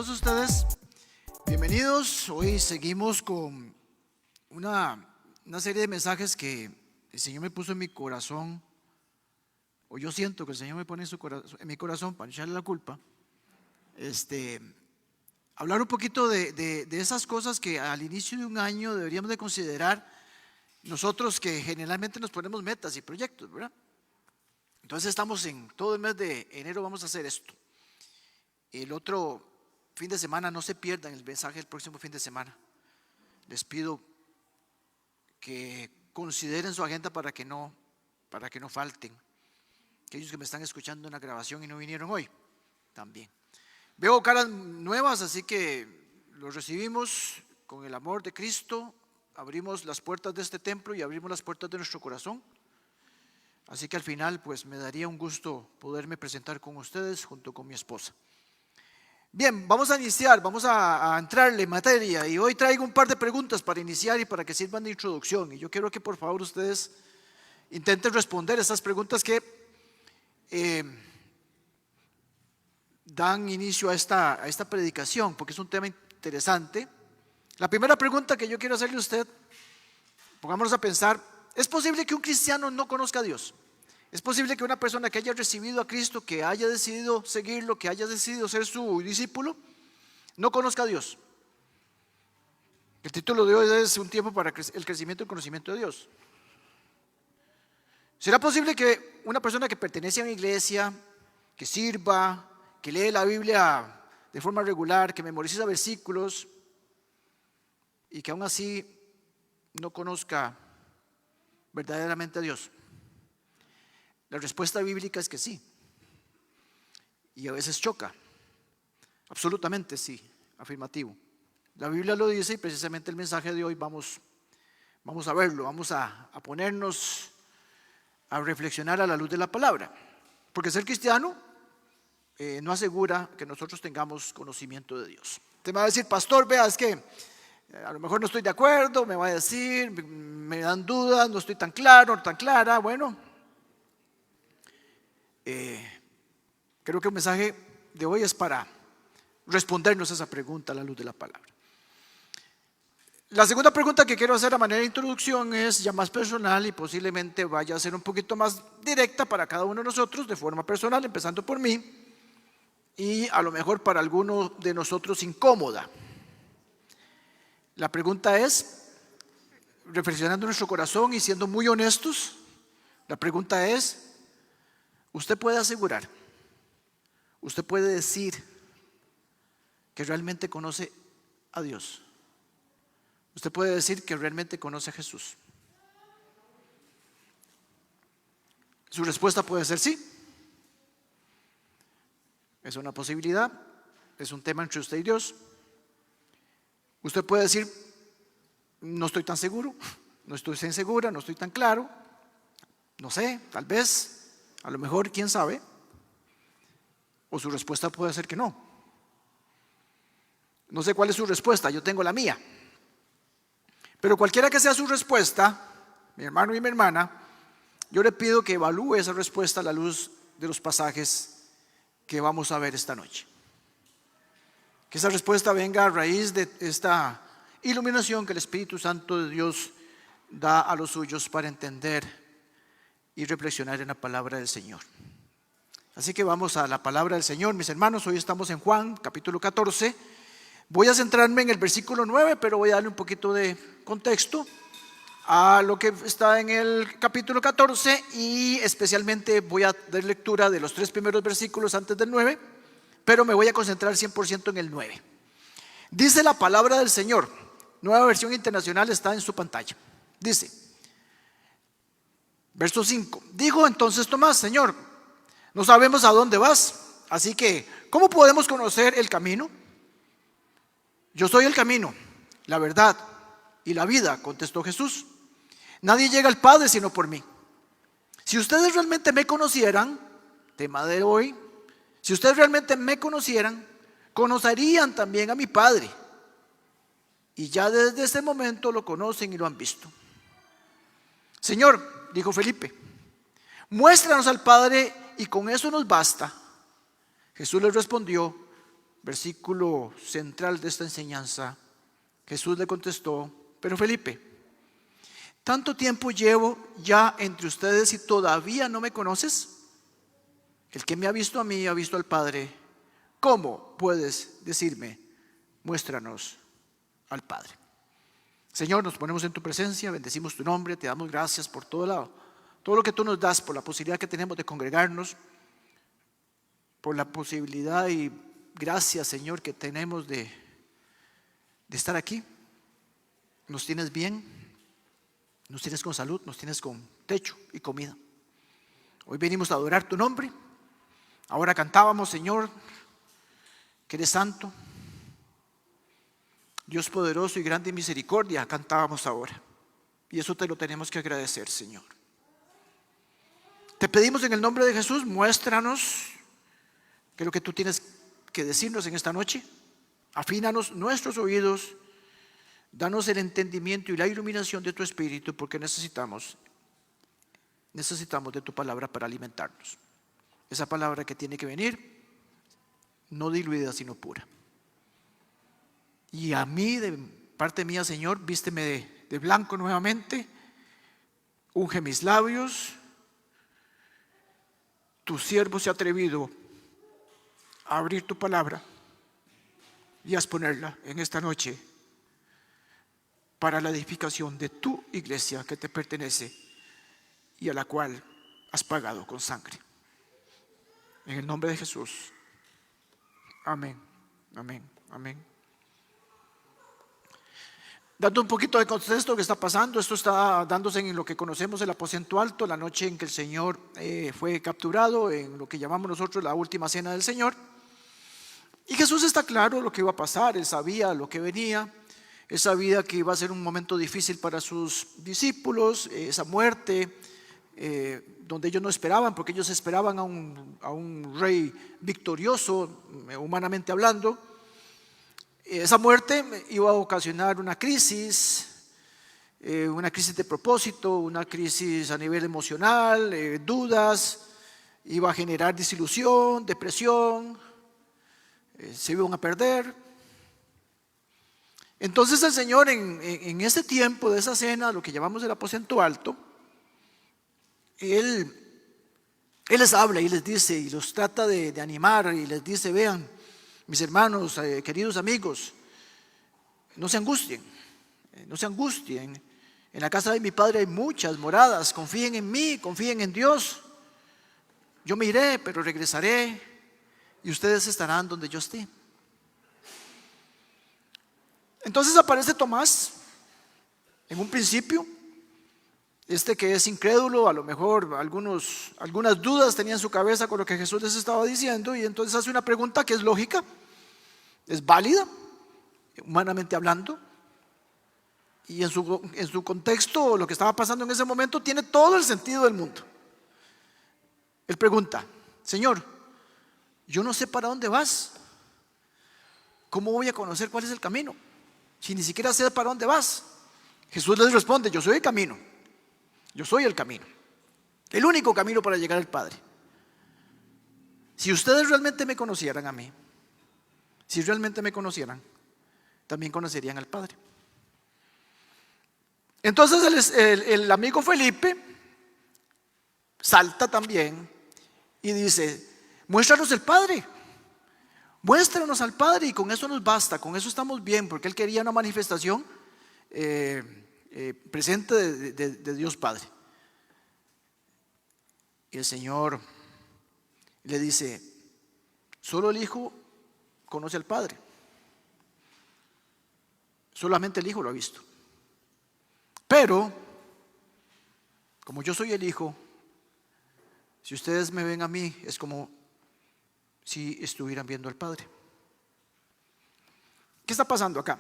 todos ustedes, bienvenidos. Hoy seguimos con una serie de mensajes que el Señor me puso en mi corazón, o yo siento que el Señor me pone en mi corazón para echarle la culpa. Hablar un poquito de esas cosas que al inicio de un año deberíamos de considerar nosotros, que generalmente nos ponemos metas y proyectos, ¿verdad? Entonces estamos en todo el mes de enero, vamos a hacer esto. El otro fin de semana, no se pierdan el mensaje del próximo fin de semana. Les pido que consideren su agenda para que no falten. Aquellos que me están escuchando en la grabación y no vinieron hoy, también. Veo caras nuevas, así que los recibimos con el amor de Cristo. Abrimos las puertas de este templo y abrimos las puertas de nuestro corazón. Así que al final, pues me daría un gusto poderme presentar con ustedes junto con mi esposa. Bien, vamos a iniciar, vamos a entrarle en materia, y hoy traigo un par de preguntas para iniciar y para que sirvan de introducción, y yo quiero que por favor ustedes intenten responder esas preguntas que dan inicio a esta predicación, porque es un tema interesante. La primera pregunta que yo quiero hacerle a usted, pongámonos a pensar: ¿es posible que un cristiano no conozca a Dios? ¿Es posible que una persona que haya recibido a Cristo, que haya decidido seguirlo, que haya decidido ser su discípulo, no conozca a Dios? El título de hoy es un tiempo para el crecimiento y el conocimiento de Dios. ¿Será posible que una persona que pertenece a una iglesia, que sirva, que lee la Biblia de forma regular, que memoriza versículos, y que aún así no conozca verdaderamente a Dios? La respuesta bíblica es que sí, y a veces choca. Absolutamente sí, afirmativo. La Biblia lo dice, y precisamente el mensaje de hoy vamos a verlo, vamos a ponernos a reflexionar a la luz de la palabra. Porque ser cristiano no asegura que nosotros tengamos conocimiento de Dios. Usted me va a decir: pastor, vea, es que a lo mejor no estoy de acuerdo, me va a decir, me dan dudas, no estoy tan claro, tan clara. Bueno, creo que el mensaje de hoy es para respondernos esa pregunta a la luz de la palabra. La segunda pregunta que quiero hacer a manera de introducción es ya más personal, y posiblemente vaya a ser un poquito más directa para cada uno de nosotros, de forma personal, empezando por mí, y a lo mejor para alguno de nosotros incómoda. La pregunta es, reflexionando en nuestro corazón y siendo muy honestos, la pregunta es: ¿usted puede asegurar, usted puede decir que realmente conoce a Dios? ¿Usted puede decir que realmente conoce a Jesús? Su respuesta puede ser sí. Es una posibilidad, es un tema entre usted y Dios. Usted puede decir: no estoy tan seguro, no estoy tan segura, no estoy tan claro, no sé, tal vez, a lo mejor, quién sabe. O su respuesta puede ser que no. No sé cuál es su respuesta, yo tengo la mía. Pero cualquiera que sea su respuesta, mi hermano y mi hermana, yo le pido que evalúe esa respuesta a la luz de los pasajes que vamos a ver esta noche. Que esa respuesta venga a raíz de esta iluminación que el Espíritu Santo de Dios da a los suyos para entender y reflexionar en la palabra del Señor. Así que vamos a la palabra del Señor, mis hermanos. Hoy estamos en Juan, capítulo 14. Voy a centrarme en el versículo 9, pero voy a darle un poquito de contexto a lo que está en el capítulo 14, y especialmente voy a dar lectura de los 3 primeros versículos antes del 9, pero me voy a concentrar 100% en el 9. Dice la palabra del Señor, Nueva Versión Internacional, está en su pantalla. Dice, verso 5: dijo entonces Tomás: Señor, no sabemos a dónde vas, así que ¿cómo podemos conocer el camino? Yo soy el camino, la verdad y la vida, contestó Jesús. Nadie llega al Padre sino por mí. Si ustedes realmente me conocieran, tema de hoy, si ustedes realmente me conocieran, conocerían también a mi Padre. Y ya desde ese momento lo conocen y lo han visto. Señor, dijo Felipe, muéstranos al Padre y con eso nos basta. Jesús les respondió: versículo central de esta enseñanza, Jesús le contestó: pero Felipe, ¿tanto tiempo llevo ya entre ustedes y todavía no me conoces? El que me ha visto a mí ha visto al Padre. ¿Cómo puedes decirme, muéstranos al Padre? Señor, nos ponemos en tu presencia, bendecimos tu nombre, te damos gracias por todo lo que tú nos das, por la posibilidad que tenemos de congregarnos, por la posibilidad y gracias, Señor, que tenemos de estar aquí. Nos tienes bien, nos tienes con salud, nos tienes con techo y comida. Hoy venimos a adorar tu nombre. Ahora cantábamos, Señor, que eres santo, Dios poderoso y grande en misericordia, cantábamos ahora. Y eso te lo tenemos que agradecer, Señor. Te pedimos en el nombre de Jesús, muéstranos qué es lo que tú tienes que decirnos en esta noche. Afínanos nuestros oídos, danos el entendimiento y la iluminación de tu Espíritu, porque necesitamos de tu palabra para alimentarnos. Esa palabra que tiene que venir, no diluida, sino pura. Y a mí, de parte mía, Señor, vísteme de blanco nuevamente, unge mis labios. Tu siervo se ha atrevido a abrir tu palabra y a exponerla en esta noche para la edificación de tu iglesia que te pertenece y a la cual has pagado con sangre. En el nombre de Jesús. Amén, amén, amén. Dando un poquito de contexto que está pasando, esto está dándose en lo que conocemos el aposento alto, la noche en que el Señor fue capturado, en lo que llamamos nosotros la última cena del Señor. Y Jesús está claro lo que iba a pasar, Él sabía lo que venía, Él sabía que iba a ser un momento difícil para sus discípulos, esa muerte, donde ellos no esperaban, porque ellos esperaban a un rey victorioso, humanamente hablando. Esa muerte iba a ocasionar una crisis de propósito, una crisis a nivel emocional, dudas, iba a generar desilusión, depresión, se iban a perder. Entonces el Señor en ese tiempo de esa cena, lo que llamamos el aposento alto, Él les habla y les dice y los trata de animar y les dice: vean, mis hermanos, queridos amigos, no se angustien, no se angustien. En la casa de mi Padre hay muchas moradas, confíen en mí, confíen en Dios. Yo me iré, pero regresaré y ustedes estarán donde yo esté. Entonces aparece Tomás en un principio, que es incrédulo, a lo mejor algunas dudas tenía en su cabeza con lo que Jesús les estaba diciendo, y entonces hace una pregunta que es lógica, es válida, humanamente hablando, y en su contexto, lo que estaba pasando en ese momento tiene todo el sentido del mundo. Él pregunta: Señor, yo no sé para dónde vas, ¿cómo voy a conocer cuál es el camino? Si ni siquiera sé para dónde vas. Jesús les responde: yo soy el camino, yo soy el camino, el único camino para llegar al Padre. Si ustedes realmente me conocieran a mí, si realmente me conocieran, también conocerían al Padre. Entonces el amigo Felipe salta también y dice: muéstranos el Padre, muéstranos al Padre, y con eso nos basta, con eso estamos bien, porque él quería una manifestación presente de Dios Padre. Y el Señor le dice: solo el Hijo conoce al Padre, solamente el Hijo lo ha visto. Pero como yo soy el Hijo, si ustedes me ven a mí, es como si estuvieran viendo al Padre. ¿Qué está pasando acá?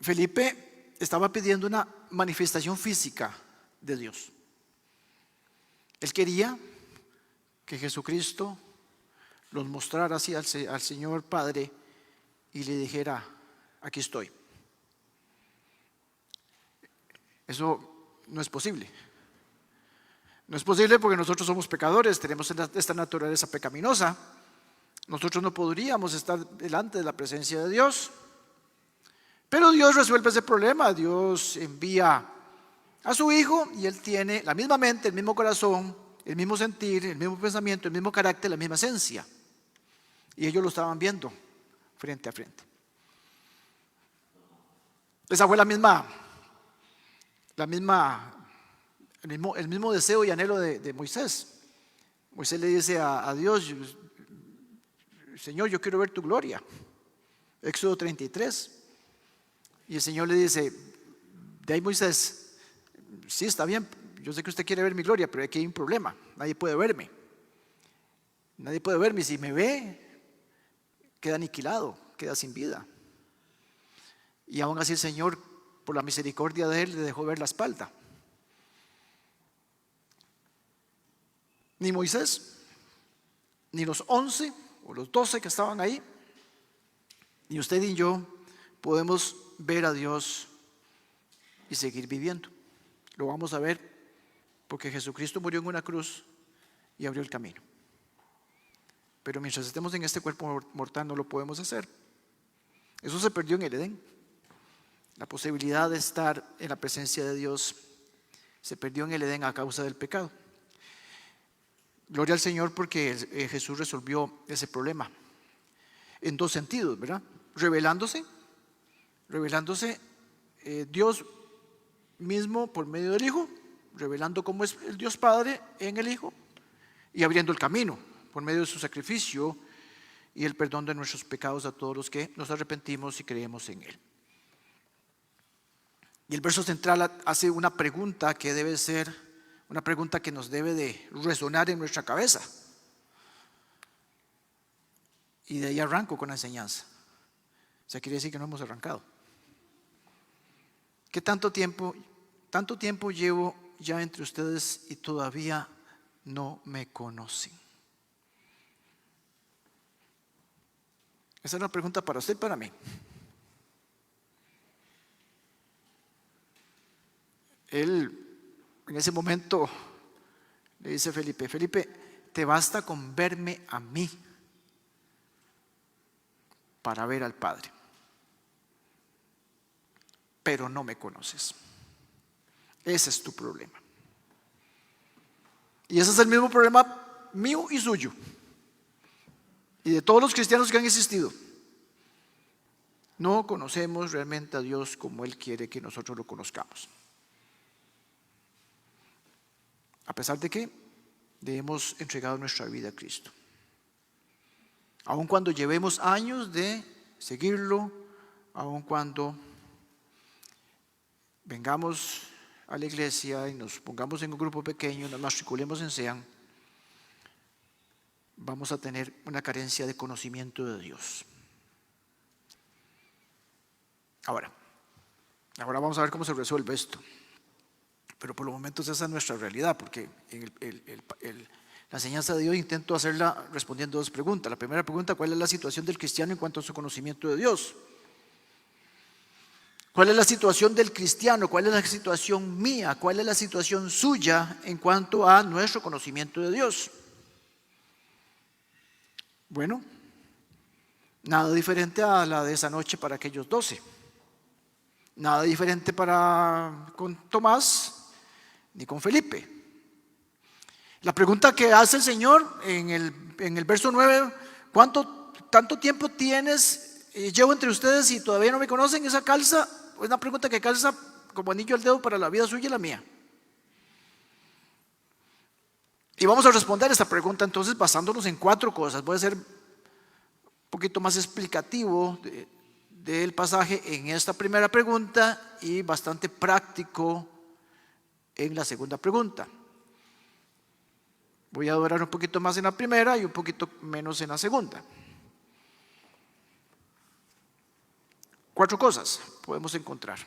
Felipe estaba pidiendo una manifestación física de Dios. Él quería que Jesucristo los mostrara así al Señor Padre y le dijera: aquí estoy. Eso no es posible. No es posible porque nosotros somos pecadores, tenemos esta naturaleza pecaminosa. Nosotros no podríamos estar delante de la presencia de Dios. Pero Dios resuelve ese problema. Dios envía a su Hijo y Él tiene la misma mente, el mismo corazón, el mismo sentir, el mismo pensamiento, el mismo carácter, la misma esencia. Y ellos lo estaban viendo frente a frente. Esa fue el mismo deseo y anhelo de Moisés. Moisés le dice a Dios: Señor, yo quiero ver tu gloria. Éxodo 33. Y el Señor le dice: de ahí, Moisés, sí, está bien, yo sé que usted quiere ver mi gloria, pero aquí hay un problema. Nadie puede verme. Nadie puede verme. Si me ve, queda aniquilado, queda sin vida. Y aún así el Señor, por la misericordia de Él, le dejó ver la espalda. Ni Moisés, ni los 11 o los 12 que estaban ahí, ni usted y yo podemos ver a Dios y seguir viviendo. Lo vamos a ver porque Jesucristo murió en una cruz y abrió el camino. Pero mientras estemos en este cuerpo mortal no lo podemos hacer. Eso se perdió en el Edén. La posibilidad de estar en la presencia de Dios se perdió en el Edén a causa del pecado. Gloria al Señor porque Jesús resolvió ese problema en dos sentidos, ¿verdad? Revelándose Dios mismo por medio del Hijo, revelando cómo es el Dios Padre en el Hijo, y abriendo el camino por medio de su sacrificio y el perdón de nuestros pecados a todos los que nos arrepentimos y creemos en Él. Y el verso central hace una pregunta que debe ser una pregunta que nos debe de resonar en nuestra cabeza. Y de ahí arranco con la enseñanza. O sea, quiere decir que no hemos arrancado. ¿Qué tanto tiempo llevo ya entre ustedes y todavía no me conocen? Esa es una pregunta para usted y para mí. Él en ese momento le dice a Felipe: Felipe, te basta con verme a mí para ver al Padre, pero no me conoces. Ese es tu problema. Y ese es el mismo problema mío y suyo, y de todos los cristianos que han existido. No conocemos realmente a Dios como Él quiere que nosotros lo conozcamos, a pesar de que le hemos entregado nuestra vida a Cristo. Aun cuando llevemos años de seguirlo, aun cuando vengamos a la iglesia y nos pongamos en un grupo pequeño, nos matriculemos en SEAN, vamos a tener una carencia de conocimiento de Dios. Ahora vamos a ver cómo se resuelve esto. Pero por los momentos esa es nuestra realidad, porque en la enseñanza de Dios intento hacerla respondiendo dos preguntas. La primera pregunta: ¿cuál es la situación del cristiano en cuanto a su conocimiento de Dios? ¿Cuál es la situación del cristiano? ¿Cuál es la situación mía? ¿Cuál es la situación suya en cuanto a nuestro conocimiento de Dios? Bueno, nada diferente a la de esa noche para aquellos 12. Nada diferente con Tomás ni con Felipe. La pregunta que hace el Señor en el verso 9: ¿tanto tiempo llevo entre ustedes y todavía no me conocen? Esa calza, es una pregunta que calza como anillo al dedo para la vida suya y la mía. Y vamos a responder esta pregunta entonces basándonos en 4 cosas. Voy a ser un poquito más explicativo del pasaje en esta primera pregunta y bastante práctico en la segunda pregunta. Voy a adorar un poquito más en la primera y un poquito menos en la segunda. 4 cosas podemos encontrar,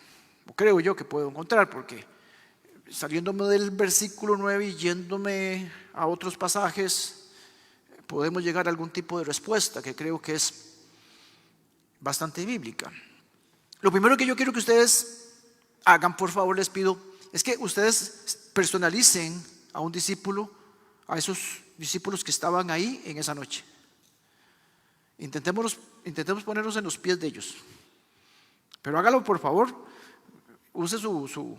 o creo yo que puedo encontrar, porque saliéndome del versículo 9 y yéndome a otros pasajes, podemos llegar a algún tipo de respuesta que creo que es bastante bíblica. Lo primero que yo quiero que ustedes hagan, por favor, les pido, es que ustedes personalicen a un discípulo, a esos discípulos que estaban ahí en esa noche. Intentemos ponernos en los pies de ellos. Pero hágalo, por favor. Use su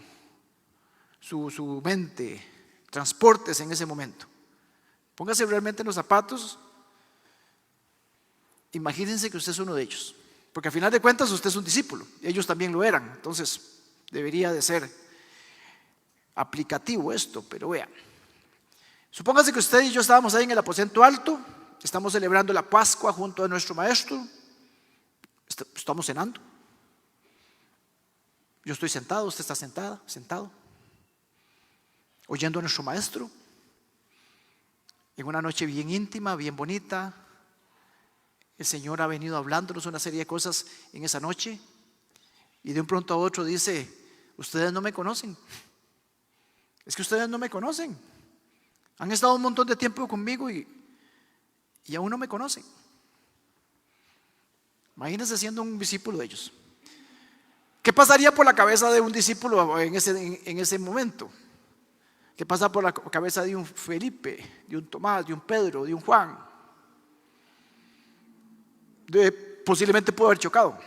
mente. Transportes en ese momento. Póngase realmente en los zapatos. Imagínense que usted es uno de ellos. Porque al final de cuentas usted es un discípulo. Ellos también lo eran. Entonces debería de ser aplicativo esto. Pero vean. Supóngase que usted y yo estábamos ahí en el aposento alto. Estamos celebrando la Pascua junto a nuestro maestro. Estamos cenando. Yo estoy sentado, usted está sentado, oyendo a nuestro maestro. En una noche bien íntima, bien bonita. El Señor ha venido hablándonos una serie de cosas en esa noche. Y de un pronto a otro dice: ustedes no me conocen. Es que ustedes no me conocen. Han estado un montón de tiempo conmigo y aún no me conocen. Imagínense siendo un discípulo de ellos. ¿Qué pasaría por la cabeza de un discípulo en ese momento? ¿Qué pasa por la cabeza de un Felipe, de un Tomás, de un Pedro, de un Juan? Posiblemente pudo haber chocado.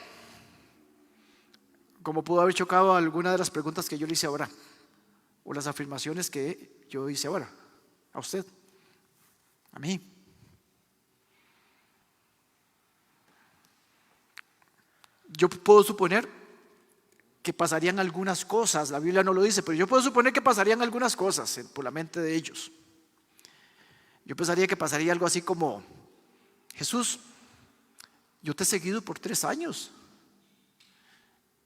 Como pudo haber chocado alguna de las preguntas que yo le hice ahora, o las afirmaciones que yo hice ahora, a usted, a mí. Yo puedo suponer que pasarían algunas cosas, la Biblia no lo dice, pero yo puedo suponer que pasarían algunas cosas por la mente de ellos. Yo pensaría que pasaría algo así como: Jesús, yo te he seguido por 3 años.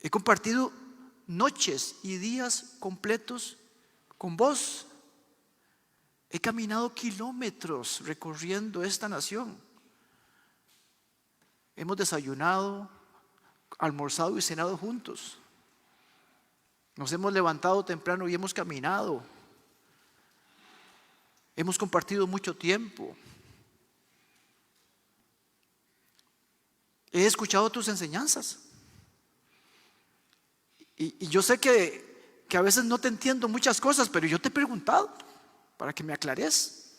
He compartido noches y días completos con vos. He caminado kilómetros recorriendo esta nación. Hemos desayunado, almorzado y cenado juntos. Nos hemos levantado temprano y hemos caminado. Hemos compartido mucho tiempo. He escuchado tus enseñanzas. Y yo sé que a veces no te entiendo muchas cosas, pero yo te he preguntado para que me aclares.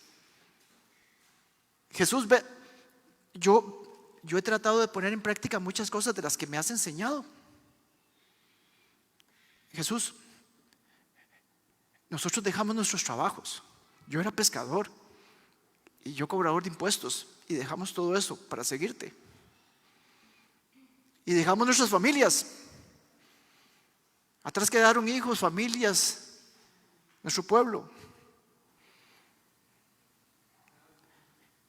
Jesús, yo he tratado de poner en práctica muchas cosas de las que me has enseñado. Jesús, nosotros dejamos nuestros trabajos. Yo era pescador y yo cobrador de impuestos, y dejamos todo eso para seguirte. Y dejamos nuestras familias. Atrás quedaron hijos, familias, nuestro pueblo.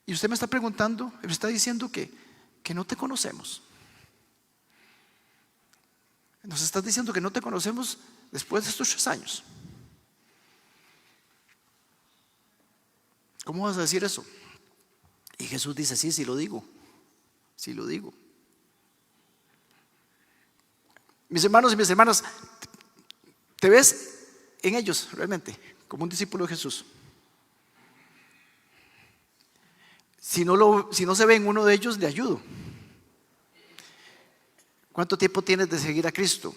Y usted me está preguntando, me está diciendo que no te conocemos. Nos estás diciendo que no te conocemos después de estos 3 años. ¿Cómo vas a decir eso? Y Jesús dice: sí lo digo. Sí lo digo. Mis hermanos y mis hermanas, ¿te ves en ellos realmente como un discípulo de Jesús? Si no se ve en uno de ellos, le ayudo. ¿Cuánto tiempo tienes de seguir a Cristo?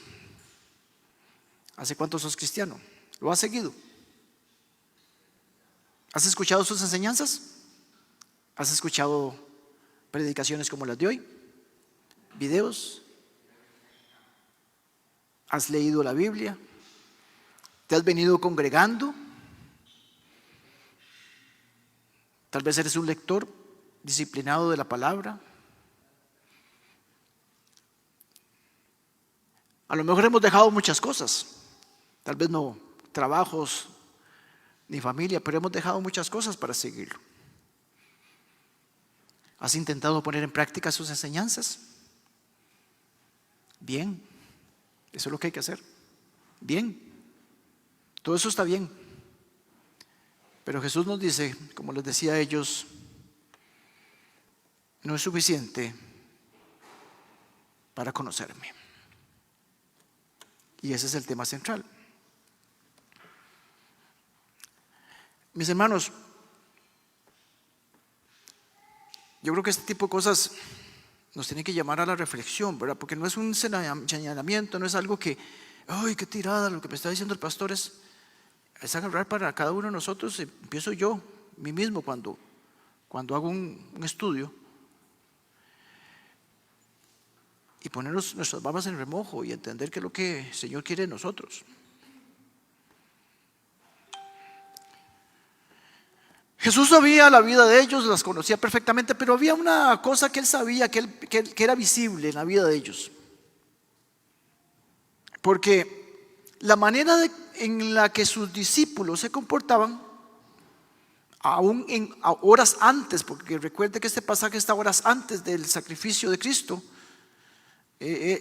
¿Hace cuánto sos cristiano? ¿Lo has seguido? ¿Has escuchado sus enseñanzas? ¿Has escuchado predicaciones como las de hoy? ¿Videos? ¿Has leído la Biblia? ¿Te has venido congregando? Tal vez eres un lector disciplinado de la palabra. A lo mejor hemos dejado muchas cosas. Tal vez no trabajos ni familia, pero hemos dejado muchas cosas para seguirlo. ¿Has intentado poner en práctica sus enseñanzas? Bien, eso es lo que hay que hacer. Bien, todo eso está bien. Pero Jesús nos dice, como les decía a ellos, no es suficiente para conocerme. Y ese es el tema central. Mis hermanos, yo creo que este tipo de cosas nos tienen que llamar a la reflexión, ¿verdad? Porque no es un señalamiento, no es algo que, ¡ay, qué tirada! Lo que me está diciendo el pastor es agarrar para cada uno de nosotros. Empiezo yo, mí mismo, cuando hago un estudio. y ponernos nuestras barbas en remojo y entender qué es lo que el Señor quiere de nosotros. Jesús sabía la vida de ellos, las conocía perfectamente, pero había una cosa que él sabía que era visible en la vida de ellos. Porque la manera en la que sus discípulos se comportaban, aún a horas antes, porque recuerde que este pasaje está horas antes del sacrificio de Cristo,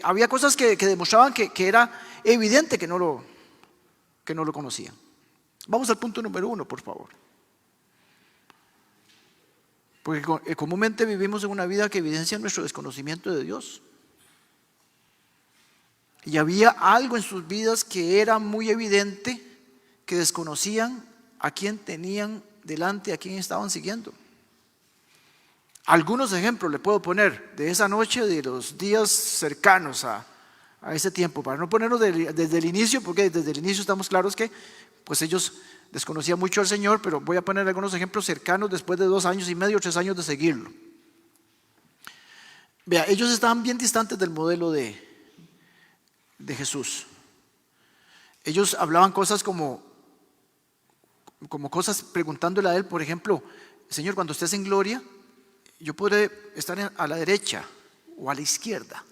había cosas que demostraban que era evidente que no lo conocían. Vamos al punto número 1, por favor. Porque comúnmente vivimos en una vida que evidencia nuestro desconocimiento de Dios. Y había algo en sus vidas que era muy evidente, que desconocían a quién tenían delante, a quién estaban siguiendo. Algunos ejemplos le puedo poner de esa noche, de los días cercanos a ese tiempo, para no ponernos desde el inicio, porque desde el inicio estamos claros que pues ellos desconocían mucho al Señor, pero voy a poner algunos ejemplos cercanos después de 2 años y medio, 3 años de seguirlo. Vea, ellos estaban bien distantes del modelo de Jesús. Ellos hablaban cosas como cosas preguntándole a él, por ejemplo: Señor, cuando estés en gloria, yo podré estar a la derecha o a la izquierda.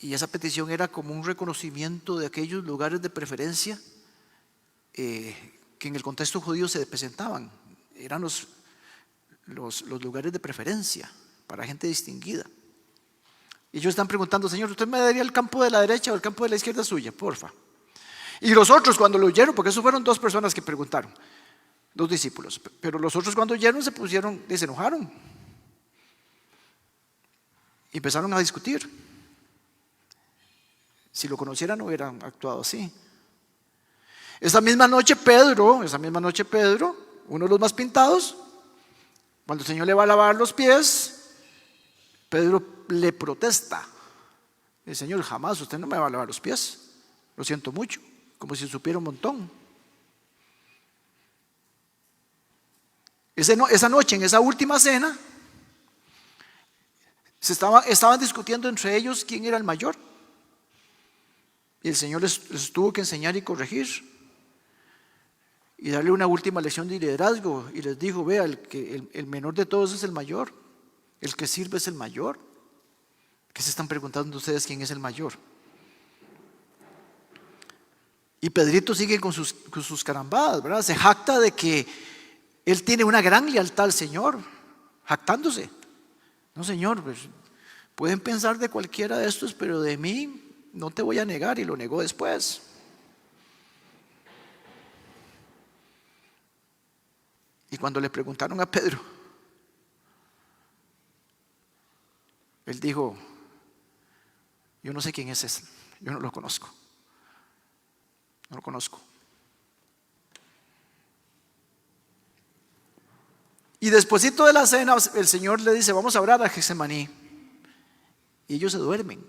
Y esa petición era como un reconocimiento de aquellos lugares de preferencia que en el contexto judío se presentaban. Eran los lugares de preferencia para gente distinguida. Y ellos están preguntando: Señor, ¿usted me daría el campo de la derecha o el campo de la izquierda suya? Porfa. Y los otros, cuando lo oyeron, porque eso fueron 2 personas que preguntaron, 2 discípulos, pero los otros, cuando oyeron, se enojaron y empezaron a discutir. Si lo conocieran, no hubieran actuado así. Esa misma noche Pedro, uno de los más pintados, cuando el Señor le va a lavar los pies, Pedro le protesta: el Señor, jamás, usted no me va a lavar los pies, lo siento mucho, como si supiera un montón. Esa noche, en esa última cena, estaban discutiendo entre ellos quién era el mayor. Y el Señor les tuvo que enseñar y corregir y darle una última lección de liderazgo, y les dijo: vea, el menor de todos es el mayor, el que sirve es el mayor. ¿Qué se están preguntando ustedes quién es el mayor? Y Pedrito sigue con sus carambadas, ¿verdad? Se jacta de que él tiene una gran lealtad al Señor, jactándose. No, Señor, pues, pueden pensar de cualquiera de estos, pero de mí no te voy a negar. Y lo negó después. Y cuando le preguntaron a Pedro, él dijo: yo no sé quién es ese, yo no lo conozco. No lo conozco. Y despuesito de la cena, el Señor le dice: vamos a orar a Getsemaní. Y ellos se duermen.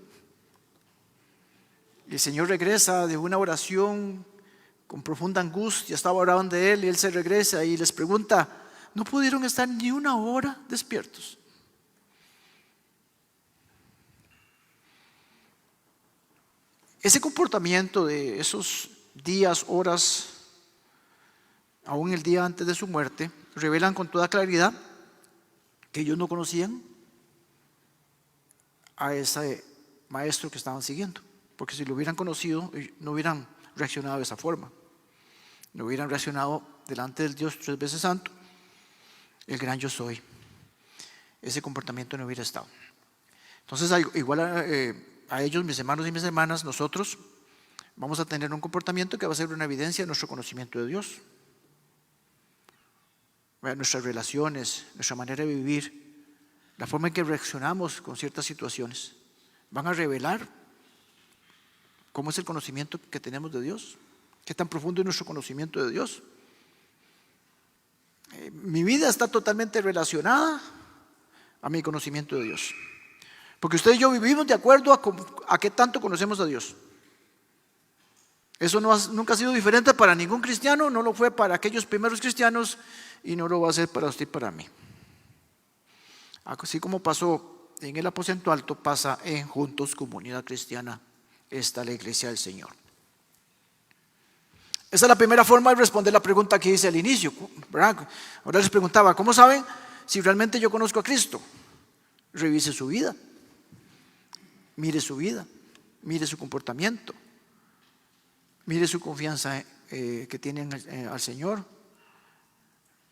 Y el Señor regresa de una oración con profunda angustia. Estaba orando de él y él se regresa y les pregunta: ¿no pudieron estar ni una hora despiertos? Ese comportamiento de esos días, horas, aún el día antes de su muerte, revelan con toda claridad que ellos no conocían a ese maestro que estaban siguiendo. Porque si lo hubieran conocido, no hubieran reaccionado de esa forma. No hubieran reaccionado delante del Dios 3 veces santo, el gran yo soy. Ese comportamiento no hubiera estado. Entonces, igual a ellos, mis hermanos y mis hermanas, nosotros vamos a tener un comportamiento que va a ser una evidencia de nuestro conocimiento de Dios. Nuestras relaciones, nuestra manera de vivir, la forma en que reaccionamos con ciertas situaciones, van a revelar cómo es el conocimiento que tenemos de Dios, qué tan profundo es nuestro conocimiento de Dios. Mi vida está totalmente relacionada a mi conocimiento de Dios, porque usted y yo vivimos de acuerdo a qué tanto conocemos a Dios. Eso nunca ha sido diferente para ningún cristiano, no lo fue para aquellos primeros cristianos y no lo va a ser para usted y para mí. Así como pasó en el aposento alto, pasa en Juntos Comunidad Cristiana. Esta es la iglesia del Señor. Esa es la primera forma de responder la pregunta que hice al inicio, ¿verdad? Ahora les preguntaba, ¿cómo saben si realmente yo conozco a Cristo? Revise su vida, mire su vida, mire su comportamiento, mire su confianza que tienen al Señor.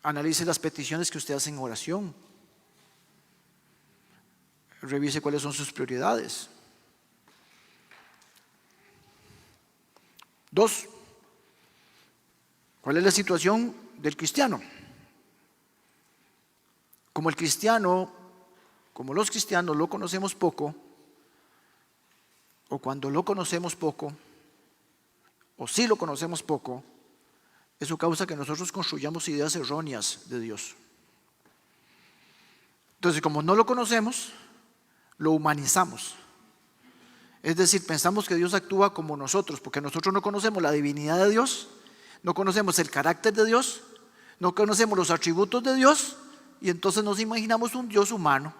Analice las peticiones que usted hace en oración. Revise cuáles son sus prioridades. 2. ¿Cuál es la situación del cristiano? Como los cristianos lo conocemos poco, o cuando lo conocemos poco, o si lo conocemos poco, eso causa que nosotros construyamos ideas erróneas de Dios. Entonces, como no lo conocemos, lo humanizamos. Es decir, pensamos que Dios actúa como nosotros, porque nosotros no conocemos la divinidad de Dios, no conocemos el carácter de Dios, no conocemos los atributos de Dios, y entonces nos imaginamos un Dios humano.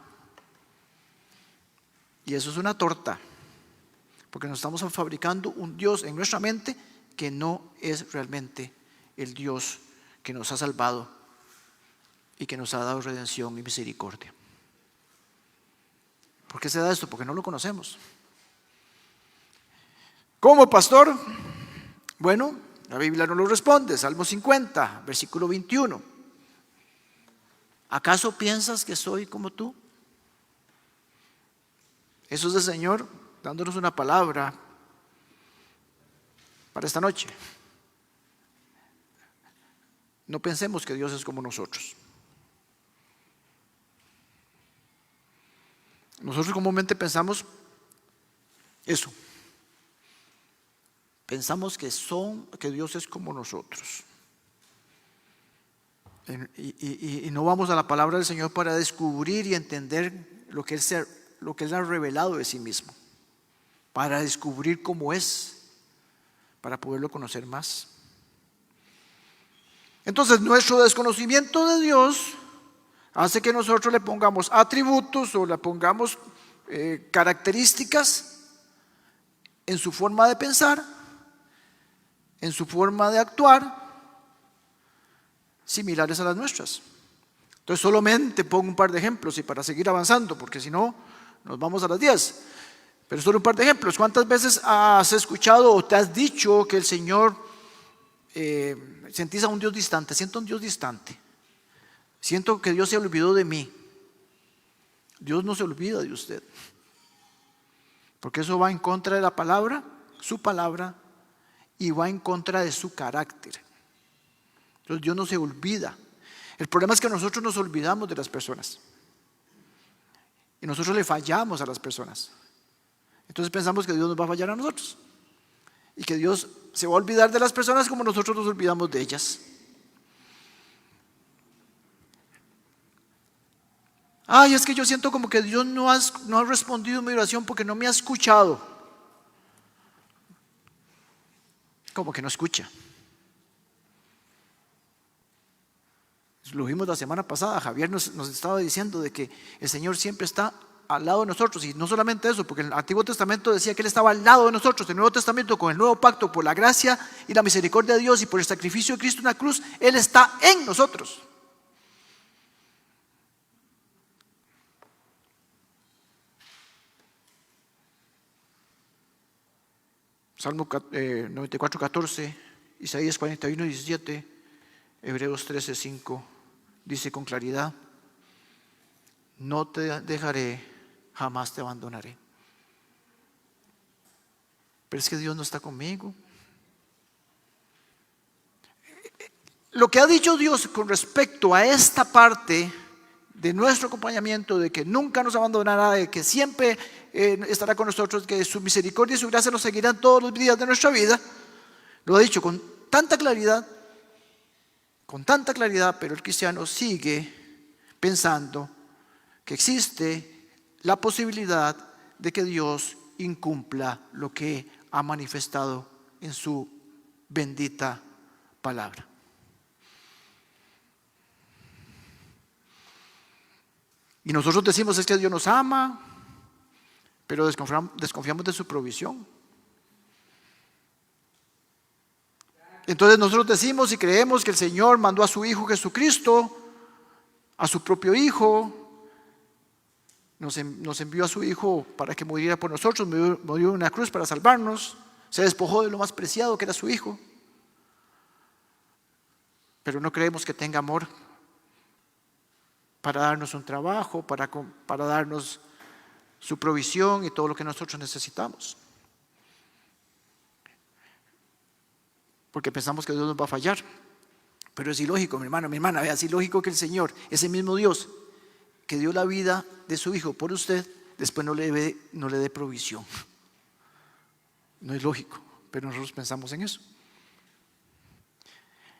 Y eso es una torta, porque nos estamos fabricando un Dios en nuestra mente que no es realmente el Dios que nos ha salvado y que nos ha dado redención y misericordia. ¿Por qué se da esto? Porque no lo conocemos. ¿Cómo, pastor? Bueno, la Biblia no lo responde. Salmo 50, versículo 21. ¿Acaso piensas que soy como tú? Eso es el Señor dándonos una palabra para esta noche. No pensemos que Dios es como nosotros. Nosotros comúnmente pensamos eso. Pensamos que Dios es como nosotros. Y no vamos a la palabra del Señor para descubrir y entender lo que Él ha revelado de sí mismo. Para descubrir cómo es, para poderlo conocer más. Entonces, nuestro desconocimiento de Dios hace que nosotros le pongamos atributos o le pongamos características en su forma de pensar, en su forma de actuar, similares a las nuestras. Entonces solamente pongo un par de ejemplos y para seguir avanzando, porque si no nos vamos a las 10. Pero solo un par de ejemplos. ¿Cuántas veces has escuchado o te has dicho que el Señor sentís a un Dios distante? Siento a un Dios distante. Siento que Dios se olvidó de mí. Dios no se olvida de usted, porque eso va en contra de la palabra, su palabra, y va en contra de su carácter. Entonces Dios no se olvida. El problema es que nosotros nos olvidamos de las personas y nosotros le fallamos a las personas. Entonces pensamos que Dios nos va a fallar a nosotros y que Dios se va a olvidar de las personas como nosotros nos olvidamos de ellas. Ay, es que yo siento como que Dios no ha respondido a mi oración porque no me ha escuchado. Como que no escucha. Lo vimos la semana pasada. Javier nos estaba diciendo de que el Señor siempre está al lado de nosotros. Y no solamente eso, porque el Antiguo Testamento decía que Él estaba al lado de nosotros. El Nuevo Testamento, con el nuevo pacto, por la gracia y la misericordia de Dios y por el sacrificio de Cristo en la cruz, Él está en nosotros. Salmo 94, 14, Isaías 41, 17, Hebreos 13, 5, dice con claridad: no te dejaré, jamás te abandonaré. Pero es que Dios no está conmigo. Lo que ha dicho Dios con respecto a esta parte de nuestro acompañamiento, de que nunca nos abandonará, de que siempre estará con nosotros, que su misericordia y su gracia nos seguirán todos los días de nuestra vida, lo ha dicho con tanta claridad, pero el cristiano sigue pensando que existe la posibilidad de que Dios incumpla lo que ha manifestado en su bendita palabra. Y nosotros decimos es que Dios nos ama, pero desconfiamos de su provisión. Entonces nosotros decimos y creemos que el Señor mandó a su Hijo Jesucristo, a su propio Hijo, nos envió a su Hijo para que muriera por nosotros, murió en una cruz para salvarnos, se despojó de lo más preciado que era su Hijo. Pero no creemos que tenga amor para darnos un trabajo, para darnos su provisión y todo lo que nosotros necesitamos. Porque pensamos que Dios nos va a fallar. Pero es ilógico, mi hermano, mi hermana, vea, es ilógico que el Señor, ese mismo Dios que dio la vida de su Hijo por usted, después no le dé provisión. No es lógico, pero nosotros pensamos en eso.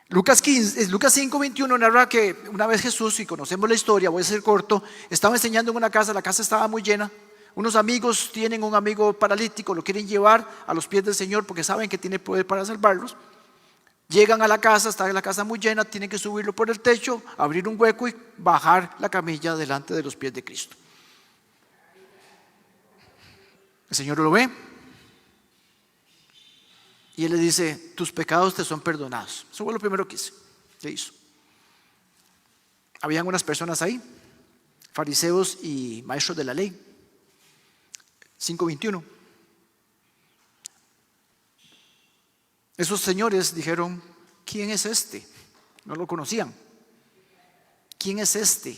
Lucas 5:21 narra que una vez Jesús, y conocemos la historia, voy a ser corto, estaba enseñando en una casa, la casa estaba muy llena. Unos amigos tienen un amigo paralítico, lo quieren llevar a los pies del Señor porque saben que tiene poder para salvarlos. Llegan a la casa, está la casa muy llena, tienen que subirlo por el techo, abrir un hueco y bajar la camilla delante de los pies de Cristo. El Señor lo ve y Él le dice: tus pecados te son perdonados. Eso fue lo primero que hizo. Habían unas personas ahí, fariseos y maestros de la ley. 5:21. Esos señores dijeron: ¿quién es este? No lo conocían. ¿Quién es este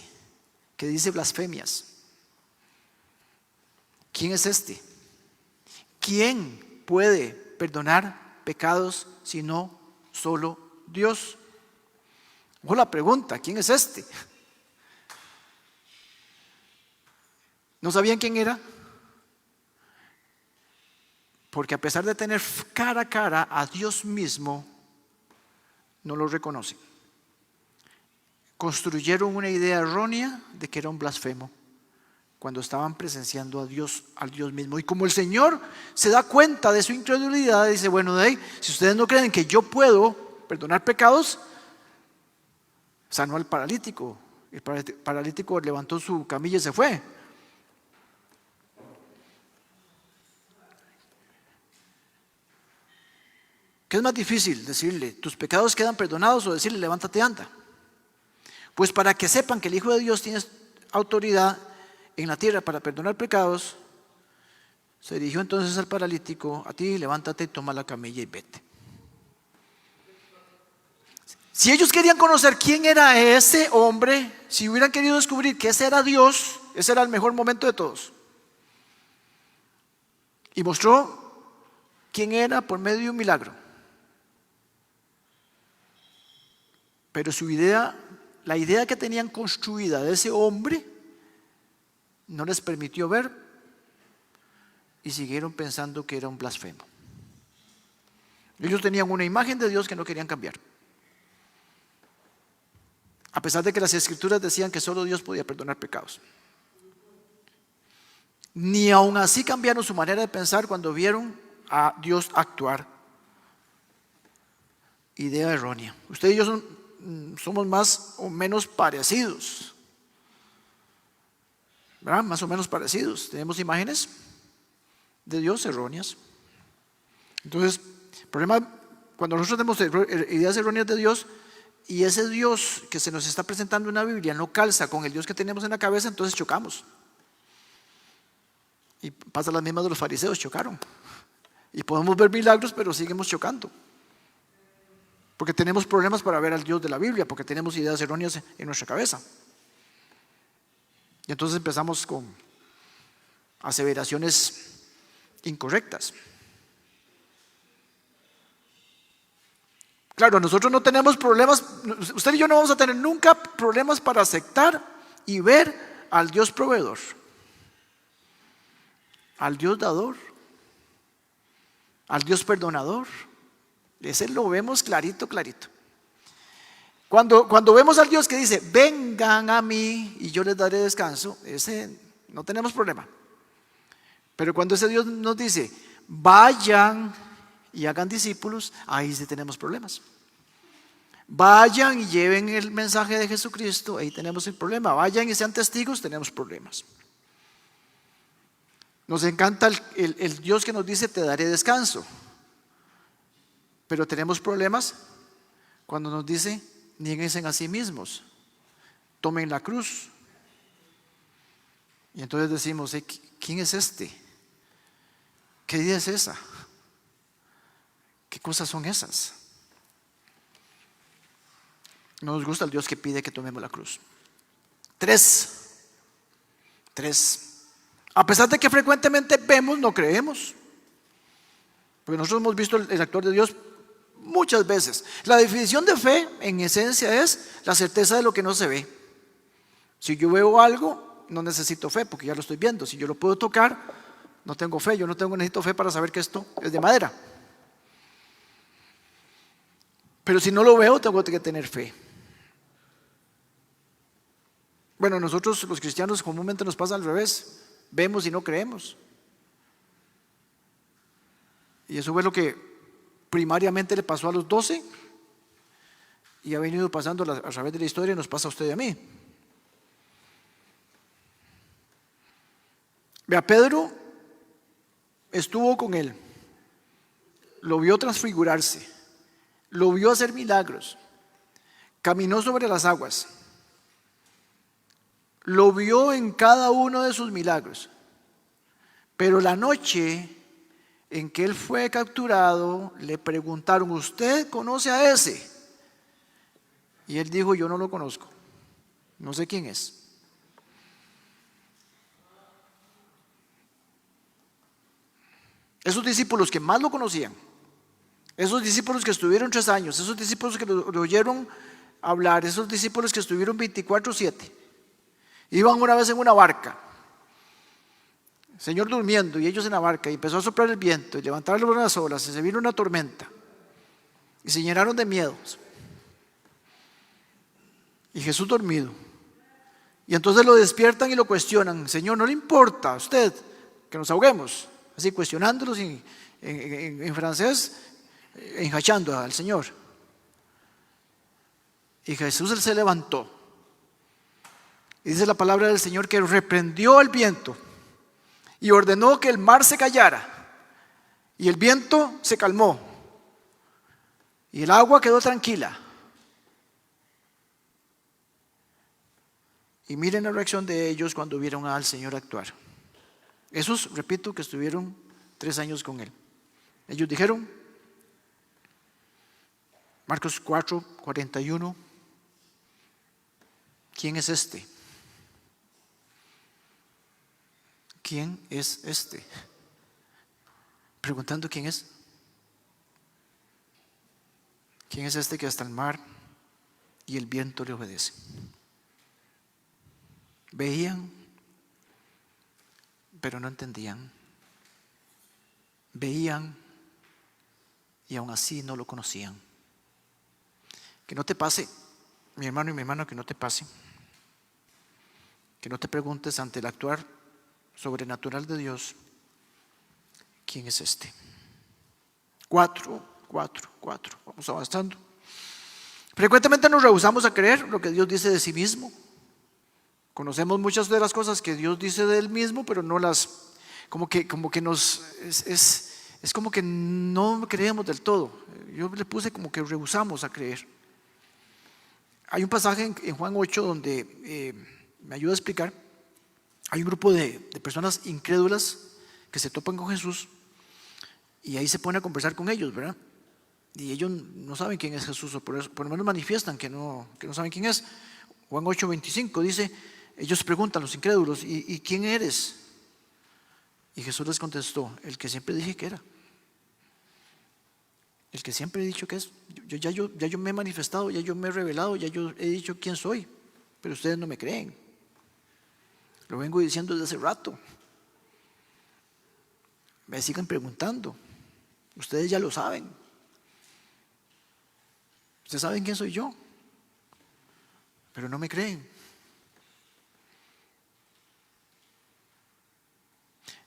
que dice blasfemias? ¿Quién es este? ¿Quién puede perdonar pecados sino solo Dios? Ojo la pregunta: ¿quién es este? ¿No sabían quién era? Porque a pesar de tener cara a cara a Dios mismo, no lo reconocen. Construyeron una idea errónea de que era un blasfemo cuando estaban presenciando a Dios, al Dios mismo. Y como el Señor se da cuenta de su incredulidad, dice: bueno, de ahí, si ustedes no creen que yo puedo perdonar pecados, sanó al paralítico. El paralítico levantó su camilla y se fue. ¿Qué es más difícil? Decirle: tus pecados quedan perdonados, o decirle: levántate y anda. Pues para que sepan que el Hijo de Dios tiene autoridad en la tierra para perdonar pecados, se dirigió entonces al paralítico: a ti, levántate, toma la camilla y vete. Si ellos querían conocer quién era ese hombre, si hubieran querido descubrir que ese era Dios, ese era el mejor momento de todos. Y mostró quién era por medio de un milagro. Pero la idea que tenían construida de ese hombre no les permitió ver, y siguieron pensando que era un blasfemo. Ellos tenían una imagen de Dios que no querían cambiar, a pesar de que las Escrituras decían que solo Dios podía perdonar pecados. Ni aún así cambiaron su manera de pensar cuando vieron a Dios actuar. Idea errónea. Usted y yo somos más o menos parecidos, ¿verdad? Más o menos parecidos. Tenemos imágenes de Dios erróneas. Entonces, el problema cuando nosotros tenemos ideas erróneas de Dios, y ese Dios que se nos está presentando en la Biblia no calza con el Dios que tenemos en la cabeza, entonces chocamos. Y pasa la misma de los fariseos, chocaron. Y podemos ver milagros, pero seguimos chocando. Porque tenemos problemas para ver al Dios de la Biblia, porque tenemos ideas erróneas en nuestra cabeza. Y entonces empezamos con aseveraciones incorrectas. Claro, nosotros no tenemos problemas, usted y yo no vamos a tener nunca problemas para aceptar y ver al Dios proveedor, al Dios dador, al Dios perdonador. Ese lo vemos clarito, clarito. Cuando vemos al Dios que dice: vengan a mí y yo les daré descanso, ese no tenemos problema. Pero cuando ese Dios nos dice: vayan y hagan discípulos, ahí sí tenemos problemas. Vayan y lleven el mensaje de Jesucristo, ahí tenemos el problema. Vayan y sean testigos, tenemos problemas. Nos encanta el Dios que nos dice: te daré descanso. Pero tenemos problemas cuando nos dice: niéguense a sí mismos, tomen la cruz. Y entonces decimos: ¿quién es este? ¿Qué idea es esa? ¿Qué cosas son esas? No nos gusta el Dios que pide que tomemos la cruz. Tres. A pesar de que frecuentemente vemos, no creemos. Porque nosotros hemos visto el actuar de Dios muchas veces. La definición de fe, en esencia, es la certeza de lo que no se ve. Si yo veo algo, no necesito fe porque ya lo estoy viendo. Si yo lo puedo tocar, no tengo fe. Yo no necesito fe para saber que esto es de madera. Pero si no lo veo, tengo que tener fe. Bueno, nosotros los cristianos comúnmente nos pasa al revés. Vemos y no creemos. Y eso fue lo que primariamente le pasó a los 12 y ha venido pasando a través de la historia y nos pasa a usted y a mí. Vea, Pedro estuvo con él, lo vio transfigurarse, lo vio hacer milagros, caminó sobre las aguas, lo vio en cada uno de sus milagros. Pero la noche en que él fue capturado, le preguntaron: ¿usted conoce a ese? Y él dijo: yo no lo conozco, no sé quién es. Esos discípulos que más lo conocían, esos discípulos que estuvieron 3 años, esos discípulos que lo oyeron hablar, esos discípulos que estuvieron 24/7, iban una vez en una barca, el Señor durmiendo y ellos en la barca, y empezó a soplar el viento y levantaron las olas y se vino una tormenta y se llenaron de miedo. Y Jesús dormido. Y entonces lo despiertan y lo cuestionan: Señor, ¿no le importa a usted que nos ahoguemos? Así cuestionándolos en francés, enjachando al Señor. Y Jesús él se levantó. Y dice la palabra del Señor que reprendió el viento y ordenó que el mar se callara. Y el viento se calmó. Y el agua quedó tranquila. Y miren la reacción de ellos cuando vieron al Señor actuar. Esos, repito, que estuvieron 3 años con él. Ellos dijeron, Marcos 4:41, ¿quién es este? ¿Quién es este? Preguntando quién es. ¿Quién es este que hasta el mar y el viento le obedece? Veían, pero no entendían. Veían y aún así no lo conocían. Que no te pase, mi hermano y mi hermana, que no te pase. Que no te preguntes ante el actuar sobrenatural de Dios: ¿quién es este? 4. Vamos avanzando. Frecuentemente nos rehusamos a creer lo que Dios dice de sí mismo. Conocemos muchas de las cosas que Dios dice de Él mismo, pero no las, como que nos, es como que no creemos del todo. Yo le puse como que rehusamos a creer. Hay un pasaje en Juan 8 donde me ayuda a explicar. Hay un grupo de personas incrédulas que se topan con Jesús y ahí se pone a conversar con ellos, ¿verdad? Y ellos no saben quién es Jesús, o por lo menos manifiestan que no saben quién es. Juan 8:25 dice, ellos preguntan, los incrédulos: ¿y quién eres? Y Jesús les contestó: el que siempre dije que era. El que siempre he dicho que es. Ya yo me he manifestado, ya yo me he revelado, ya yo he dicho quién soy, pero ustedes no me creen. Lo vengo diciendo desde hace rato. Me siguen preguntando. Ustedes ya lo saben. Ustedes saben quién soy yo, pero no me creen.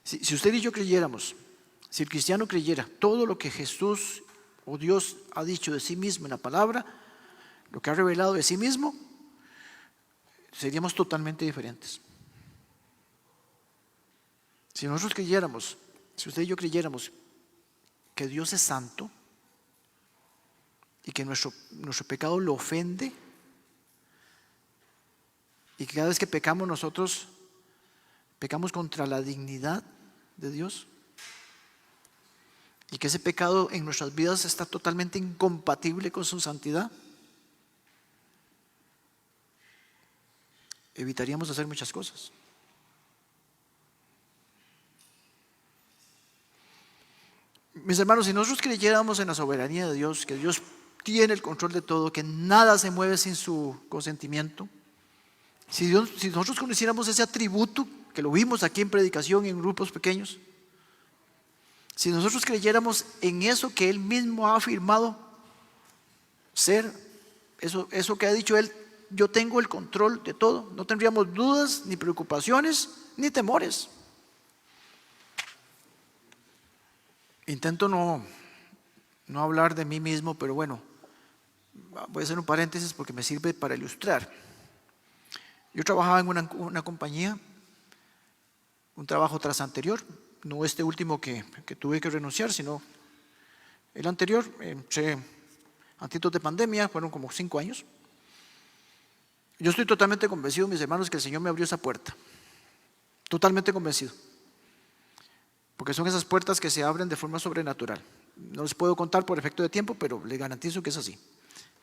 Si usted y yo creyéramos, si el cristiano creyera todo lo que Jesús o Dios ha dicho de sí mismo en la palabra, lo que ha revelado de sí mismo, seríamos totalmente diferentes. Si nosotros creyéramos, si usted y yo creyéramos que Dios es santo y que nuestro pecado lo ofende, y que cada vez que pecamos nosotros pecamos contra la dignidad de Dios, y que ese pecado en nuestras vidas está totalmente incompatible con su santidad, evitaríamos hacer muchas cosas. Mis hermanos, si nosotros creyéramos en la soberanía de Dios, que Dios tiene el control de todo, que nada se mueve sin su consentimiento, si nosotros conociéramos ese atributo, que lo vimos aquí en predicación y en grupos pequeños, si nosotros creyéramos en eso que Él mismo ha afirmado ser, eso que ha dicho Él, yo tengo el control de todo, no tendríamos dudas, ni preocupaciones, ni temores. Intento no hablar de mí mismo, pero bueno, voy a hacer un paréntesis porque me sirve para ilustrar. Yo trabajaba en una compañía, un trabajo tras anterior, no este último que tuve que renunciar, sino el anterior, antes de pandemia, fueron como 5 años. Yo estoy totalmente convencido, mis hermanos, que el Señor me abrió esa puerta, totalmente convencido, porque son esas puertas que se abren de forma sobrenatural. No les puedo contar por efecto de tiempo, pero les garantizo que es así.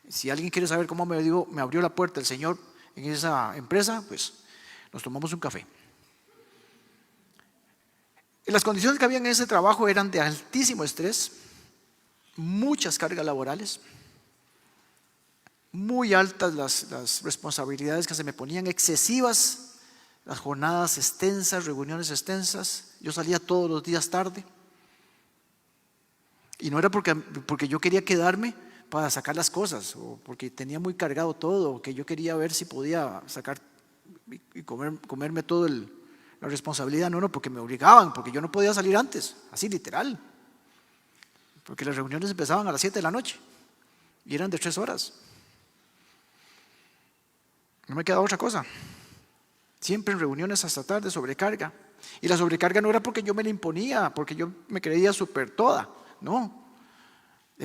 Si alguien quiere saber cómo me abrió la puerta el Señor en esa empresa, pues nos tomamos un café. Las condiciones que había en ese trabajo eran de altísimo estrés, muchas cargas laborales, muy altas las responsabilidades que se me ponían, excesivas, las jornadas extensas, reuniones extensas. Yo salía todos los días tarde, y no era porque yo quería quedarme para sacar las cosas, o porque tenía muy cargado todo, o que yo quería ver si podía sacar y comerme todo la responsabilidad. No, porque me obligaban, porque yo no podía salir antes, así literal, porque las reuniones empezaban a las 7 de la noche y eran de 3 horas. No me quedaba otra cosa, siempre en reuniones hasta tarde, sobrecarga. Y la sobrecarga no era porque yo me la imponía, porque yo me creía súper toda, no,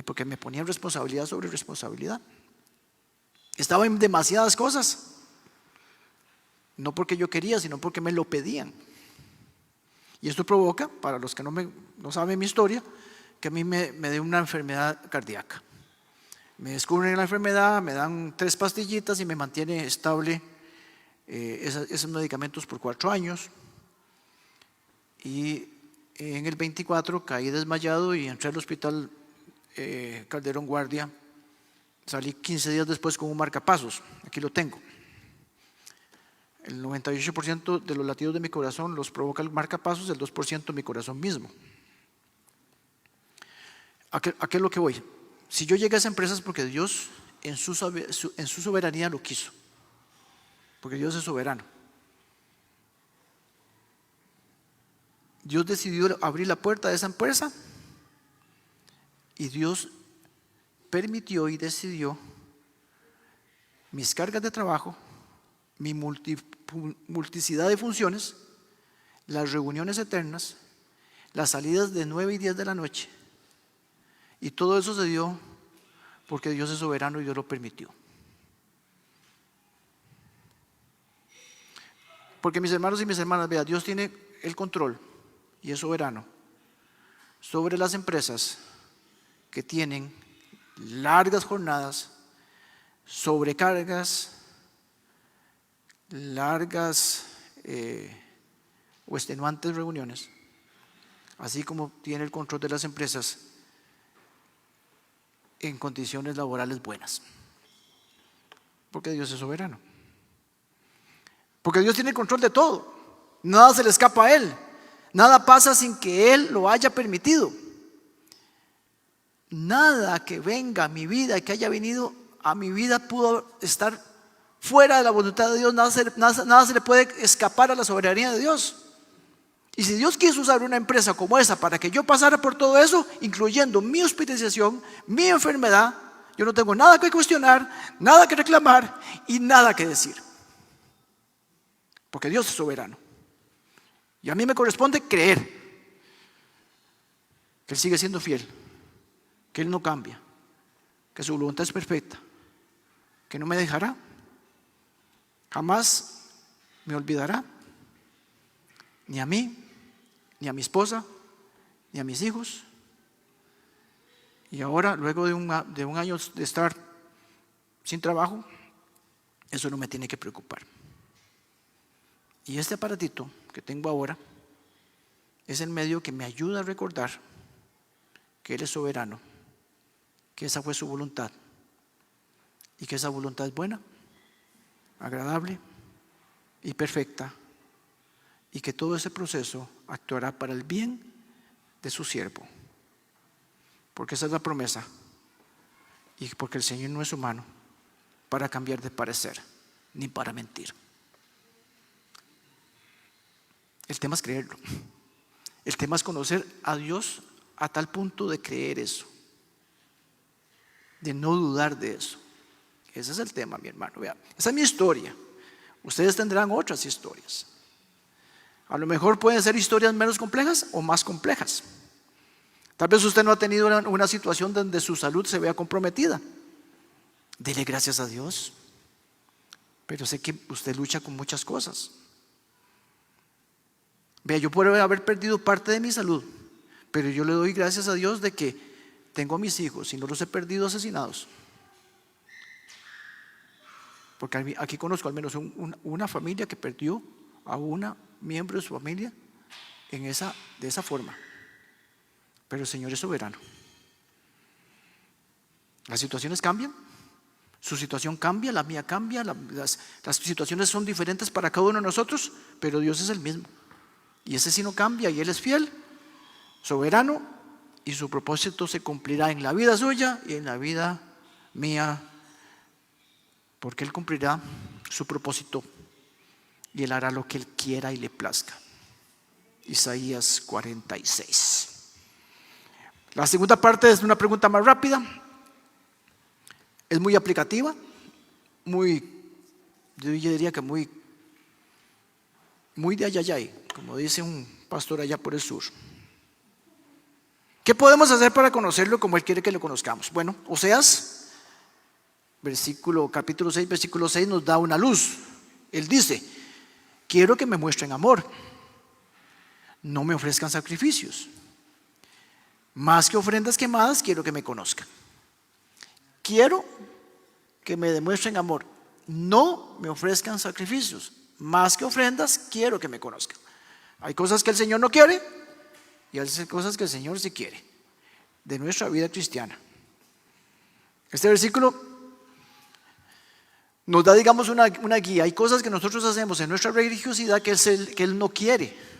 porque me ponían responsabilidad sobre responsabilidad. Estaba en demasiadas cosas, no porque yo quería, sino porque me lo pedían. Y esto provoca, para los que no saben mi historia, que a mí me dé una enfermedad cardíaca. Me descubren la enfermedad, me dan 3 pastillitas y me mantiene estable esos medicamentos por 4 años. Y en el 24 caí desmayado y entré al hospital Calderón Guardia. Salí 15 días después con un marcapasos, aquí lo tengo. El 98% de los latidos de mi corazón los provoca el marcapasos, el 2% mi corazón mismo. ¿A qué es lo que voy? Si yo llegué a esa empresa es porque Dios en su soberanía lo quiso, porque Dios es soberano. Dios decidió abrir la puerta de esa empresa y Dios permitió y decidió mis cargas de trabajo, mi multiplicidad de funciones, las reuniones eternas, las salidas de 9 y 10 de la noche, y todo eso se dio porque Dios es soberano y Dios lo permitió. Porque mis hermanos y mis hermanas, vean, Dios tiene el control y es soberano sobre las empresas que tienen largas jornadas, sobrecargas, largas o extenuantes reuniones, así como tiene el control de las empresas en condiciones laborales buenas, porque Dios es soberano, porque Dios tiene el control de todo, nada se le escapa a Él, nada pasa sin que Él lo haya permitido, nada que venga a mi vida y que haya venido a mi vida pudo estar fuera de la voluntad de Dios, nada se le puede escapar a la soberanía de Dios. Y si Dios quiso usar una empresa como esa para que yo pasara por todo eso, incluyendo mi hospitalización, mi enfermedad, yo no tengo nada que cuestionar, nada que reclamar y nada que decir. Porque Dios es soberano. Y a mí me corresponde creer que Él sigue siendo fiel, que Él no cambia, que su voluntad es perfecta, que no me dejará, jamás me olvidará, ni a mí, ni a mi esposa, ni a mis hijos. Y ahora, luego de un año de estar sin trabajo, eso no me tiene que preocupar. Y este aparatito que tengo ahora es el medio que me ayuda a recordar que Él es soberano, que esa fue su voluntad y que esa voluntad es buena, agradable y perfecta, y que todo ese proceso actuará para el bien de su siervo, porque esa es la promesa y porque el Señor no es humano para cambiar de parecer ni para mentir. El tema es creerlo. El tema es conocer a Dios a tal punto de creer eso, de no dudar de eso. Ese es el tema, mi hermano. Vea, esa es mi historia. Ustedes tendrán otras historias. A lo mejor pueden ser historias menos complejas o más complejas. Tal vez usted no ha tenido una situación donde su salud se vea comprometida. Dele gracias a Dios. Pero sé que usted lucha con muchas cosas. Vea, yo puedo haber perdido parte de mi salud, pero yo le doy gracias a Dios de que tengo a mis hijos y no los he perdido asesinados. Porque aquí conozco al menos una familia que perdió a una miembro de su familia de esa forma. Pero el Señor es soberano. Las situaciones cambian, su situación cambia, la mía cambia, las situaciones son diferentes para cada uno de nosotros, pero Dios es el mismo. Y ese sí no cambia, y Él es fiel, soberano, y su propósito se cumplirá en la vida suya y en la vida mía, porque Él cumplirá su propósito y Él hará lo que Él quiera y le plazca. Isaías 46. La segunda parte es una pregunta más rápida, es muy aplicativa, yo diría que muy de ayayay, como dice un pastor allá por el sur. ¿Qué podemos hacer para conocerlo como Él quiere que lo conozcamos? Bueno, Oseas, capítulo 6, versículo 6 nos da una luz. Él dice: quiero que me muestren amor, no me ofrezcan sacrificios. Más que ofrendas quemadas, quiero que me conozcan. Quiero que me demuestren amor, no me ofrezcan sacrificios. Más que ofrendas, quiero que me conozcan. Hay cosas que el Señor no quiere y hay cosas que el Señor sí quiere de nuestra vida cristiana. Este versículo nos da, digamos, una guía. Hay cosas que nosotros hacemos en nuestra religiosidad que Él no quiere.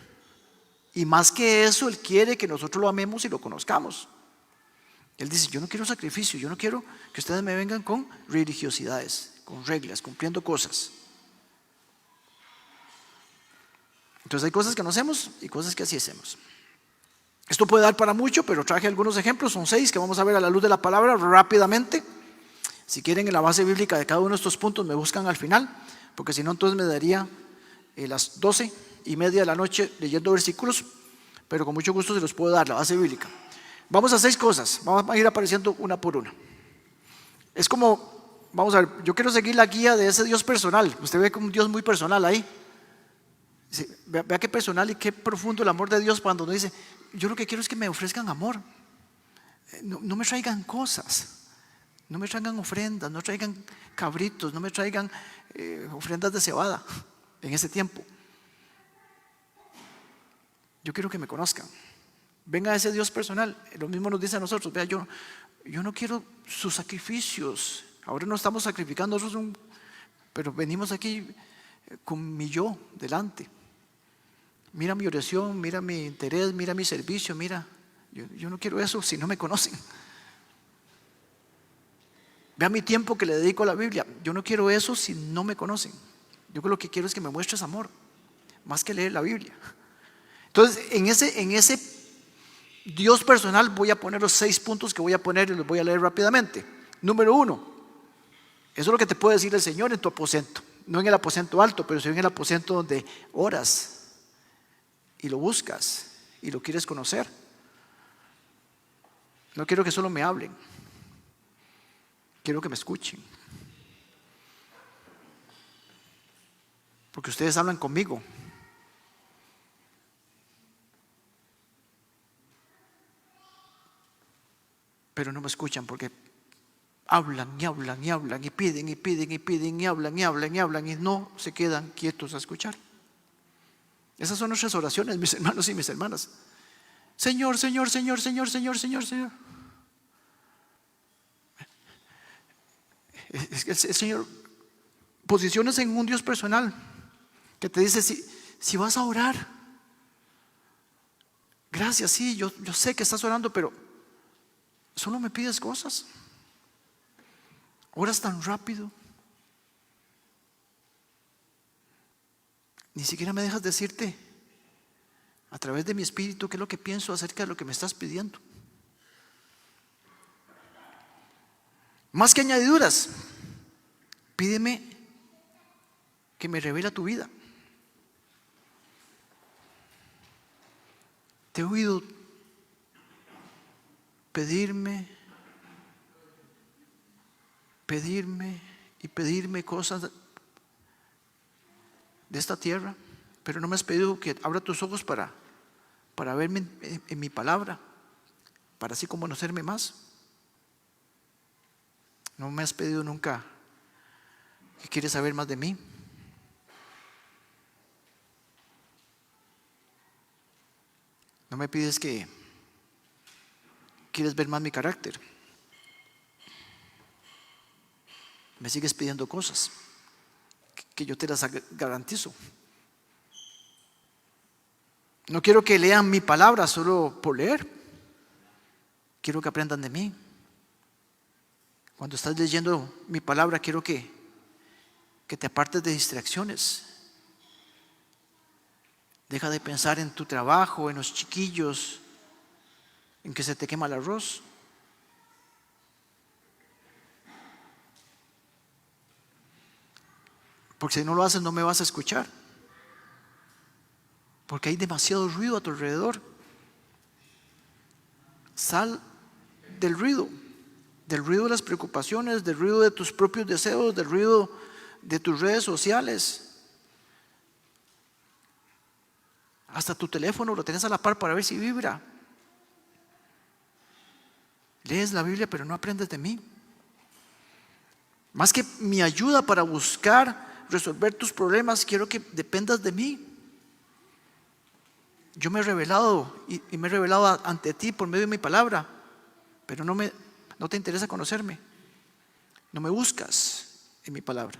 Y más que eso, Él quiere que nosotros lo amemos y lo conozcamos. Él dice: yo no quiero sacrificio, yo no quiero que ustedes me vengan con religiosidades, con reglas, cumpliendo cosas. Entonces hay cosas que no hacemos y cosas que así hacemos. Esto puede dar para mucho, pero traje algunos ejemplos, son 6 que vamos a ver a la luz de la palabra rápidamente. Si quieren, en la base bíblica de cada uno de estos puntos me buscan al final, porque si no, entonces me daría las 12:30 de la noche leyendo versículos, pero con mucho gusto se los puedo dar, la base bíblica. Vamos a 6 cosas, vamos a ir apareciendo una por una. Es como, vamos a ver, yo quiero seguir la guía de ese Dios personal. Usted ve como un Dios muy personal ahí. Vea qué personal y qué profundo el amor de Dios cuando nos dice: yo lo que quiero es que me ofrezcan amor. No me traigan cosas, no me traigan ofrendas, no traigan cabritos, no me traigan ofrendas de cebada en ese tiempo. Yo quiero que me conozcan. Venga ese Dios personal. Lo mismo nos dice a nosotros: vea, yo no quiero sus sacrificios. Ahora no estamos sacrificando nosotros, pero venimos aquí con mi yo delante. Mira mi oración, mira mi interés, mira mi servicio, mira. Yo no quiero eso si no me conocen. Vea mi tiempo que le dedico a la Biblia. Yo no quiero eso si no me conocen. Yo lo que quiero es que me muestres amor, más que leer la Biblia. Entonces, en ese Dios personal voy a poner los 6 puntos que voy a poner y los voy a leer rápidamente. Número uno, eso es lo que te puede decir el Señor en tu aposento. No en el aposento alto, pero sí en el aposento donde oras y lo buscas y lo quieres conocer. No quiero que solo me hablen, quiero que me escuchen. Porque ustedes hablan conmigo. Pero no me escuchan porque hablan y hablan y hablan y piden y piden y piden y hablan y hablan y hablan y no se quedan quietos a escuchar. Esas son nuestras oraciones, mis hermanos y mis hermanas. Señor, Señor, Señor, Señor, Señor, Señor, Señor. Es que el Señor, posiciones en un Dios personal que te dice, si vas a orar, gracias, sí, yo sé que estás orando, pero solo me pides cosas. Oras tan rápido. Ni siquiera me dejas decirte a través de mi espíritu qué es lo que pienso acerca de lo que me estás pidiendo. Más que añadiduras, pídeme que me revela tu vida. Te he oído pedirme y pedirme cosas de esta tierra, pero no me has pedido que abra tus ojos para verme en mi palabra, para así conocerme más. No me has pedido nunca que quieres saber más de mí. No me pides que quieres ver más mi carácter. Me sigues pidiendo cosas que yo te las garantizo. No quiero que lean mi palabra solo por leer. Quiero que aprendan de mí. Cuando estás leyendo mi palabra, quiero que te apartes de distracciones. Deja de pensar en tu trabajo, en los chiquillos, en que se te quema el arroz. Porque si no lo haces, no me vas a escuchar. Porque hay demasiado ruido a tu alrededor. Sal del ruido de las preocupaciones, del ruido de tus propios deseos, del ruido de tus redes sociales. Hasta tu teléfono lo tienes a la par para ver si vibra. Lees la Biblia, pero no aprendes de mí. Más que mi ayuda para buscar resolver tus problemas, quiero que dependas de mí. Yo me he revelado y me he revelado ante ti por medio de mi palabra, pero no te interesa conocerme. No me buscas en mi palabra,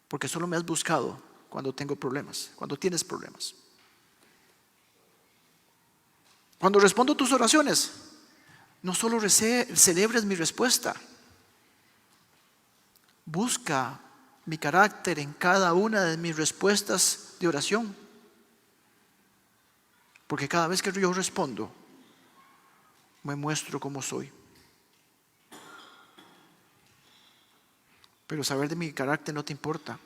porque solo me has buscado cuando tengo problemas, cuando tienes problemas. Cuando respondo tus oraciones, no solo celebres mi respuesta, busca mi carácter en cada una de mis respuestas de oración. Porque cada vez que yo respondo, me muestro cómo soy. Pero saber de mi carácter no te importa.